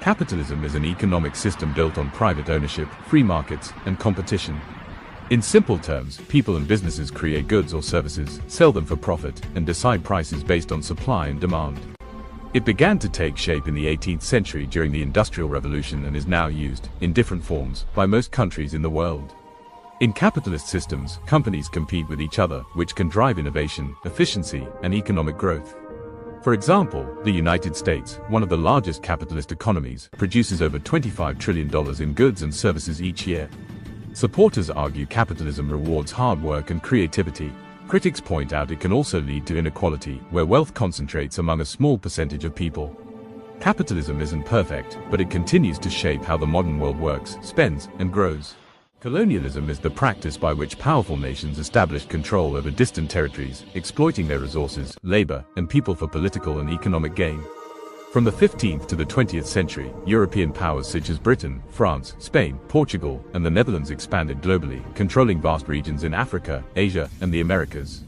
Capitalism is an economic system built on private ownership, free markets, and competition. In simple terms, people and businesses create goods or services, sell them for profit, and decide prices based on supply and demand. It began to take shape in the 18th century during the Industrial Revolution and is now used, in different forms, by most countries in the world. In capitalist systems, companies compete with each other, which can drive innovation, efficiency, and economic growth. For example, the United States, one of the largest capitalist economies, produces over $25 trillion in goods and services each year. Supporters argue capitalism rewards hard work and creativity. Critics point out it can also lead to inequality, where wealth concentrates among a small percentage of people. Capitalism isn't perfect, but it continues to shape how the modern world works, spends, and grows. Colonialism is the practice by which powerful nations establish control over distant territories, exploiting their resources, labor, and people for political and economic gain. From the 15th to the 20th century, European powers such as Britain, France, Spain, Portugal, and the Netherlands expanded globally, controlling vast regions in Africa, Asia, and the Americas.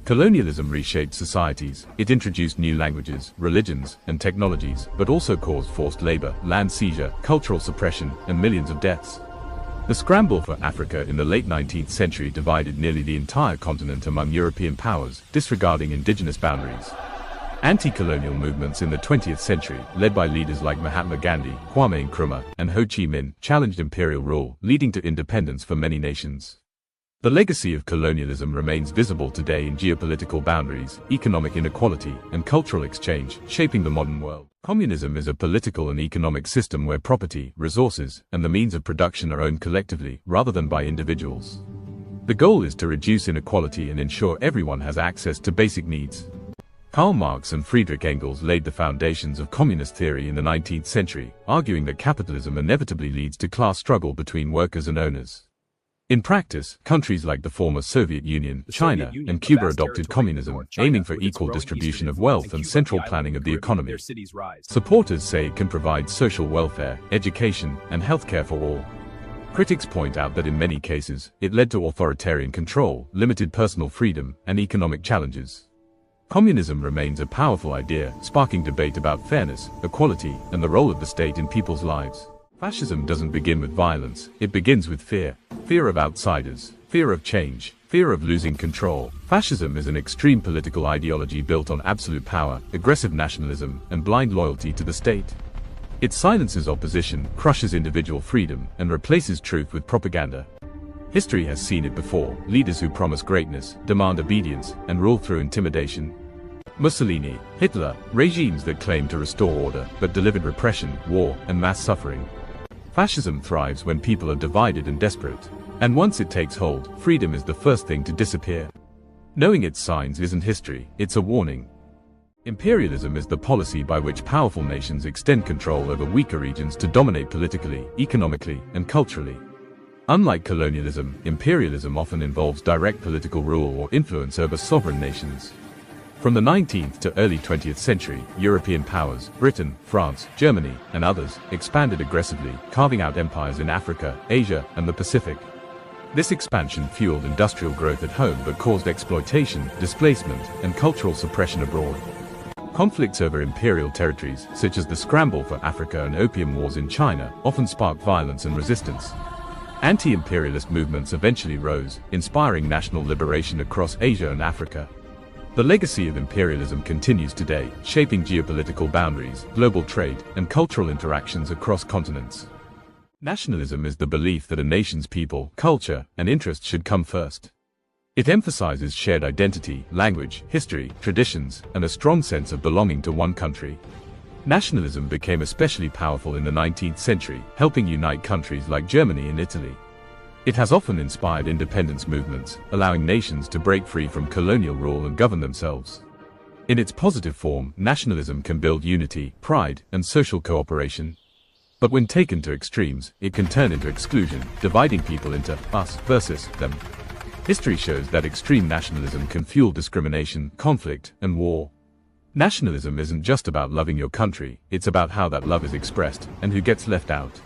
Colonialism reshaped societies. It introduced new languages, religions, and technologies, but also caused forced labor, land seizure, cultural suppression, and millions of deaths. The scramble for Africa in the late 19th century divided nearly the entire continent among European powers, disregarding indigenous boundaries. Anti-colonial movements in the 20th century, led by leaders like Mahatma Gandhi, Kwame Nkrumah, and Ho Chi Minh, challenged imperial rule, leading to independence for many nations. The legacy of colonialism remains visible today in geopolitical boundaries, economic inequality, and cultural exchange, shaping the modern world. Communism is a political and economic system where property, resources, and the means of production are owned collectively, rather than by individuals. The goal is to reduce inequality and ensure everyone has access to basic needs. Karl Marx and Friedrich Engels laid the foundations of communist theory in the 19th century, arguing that capitalism inevitably leads to class struggle between workers and owners. In practice, countries like the former Soviet Union, China, and Cuba adopted communism, aiming for equal distribution of wealth and central planning of the economy. Supporters say it can provide social welfare, education, and healthcare for all. Critics point out that in many cases, it led to authoritarian control, limited personal freedom, and economic challenges. Communism remains a powerful idea, sparking debate about fairness, equality, and the role of the state in people's lives. Fascism doesn't begin with violence, it begins with fear. Fear of outsiders, fear of change, fear of losing control. Fascism is an extreme political ideology built on absolute power, aggressive nationalism, and blind loyalty to the state. It silences opposition, crushes individual freedom, and replaces truth with propaganda. History has seen it before: leaders who promise greatness, demand obedience, and rule through intimidation. Mussolini, Hitler, regimes that claimed to restore order, but delivered repression, war, and mass suffering. Fascism thrives when people are divided and desperate. And once it takes hold, freedom is the first thing to disappear. Knowing its signs isn't history, it's a warning. Imperialism is the policy by which powerful nations extend control over weaker regions to dominate politically, economically, and culturally. Unlike colonialism, imperialism often involves direct political rule or influence over sovereign nations. From the 19th to early 20th century, European powers, Britain, France, Germany, and others, expanded aggressively, carving out empires in Africa, Asia, and the Pacific. This expansion fueled industrial growth at home but caused exploitation, displacement, and cultural suppression abroad. Conflicts over imperial territories, such as the scramble for Africa and opium wars in China, often sparked violence and resistance. Anti-imperialist movements eventually rose, inspiring national liberation across Asia and Africa. The legacy of imperialism continues today, shaping geopolitical boundaries, global trade, and cultural interactions across continents. Nationalism is the belief that a nation's people, culture, and interests should come first. It emphasizes shared identity, language, history, traditions, and a strong sense of belonging to one country. Nationalism became especially powerful in the 19th century, helping unite countries like Germany and Italy. It has often inspired independence movements, allowing nations to break free from colonial rule and govern themselves. In its positive form, nationalism can build unity, pride, and social cooperation. But when taken to extremes, it can turn into exclusion, dividing people into us versus them. History shows that extreme nationalism can fuel discrimination, conflict, and war. Nationalism isn't just about loving your country, it's about how that love is expressed, and who gets left out.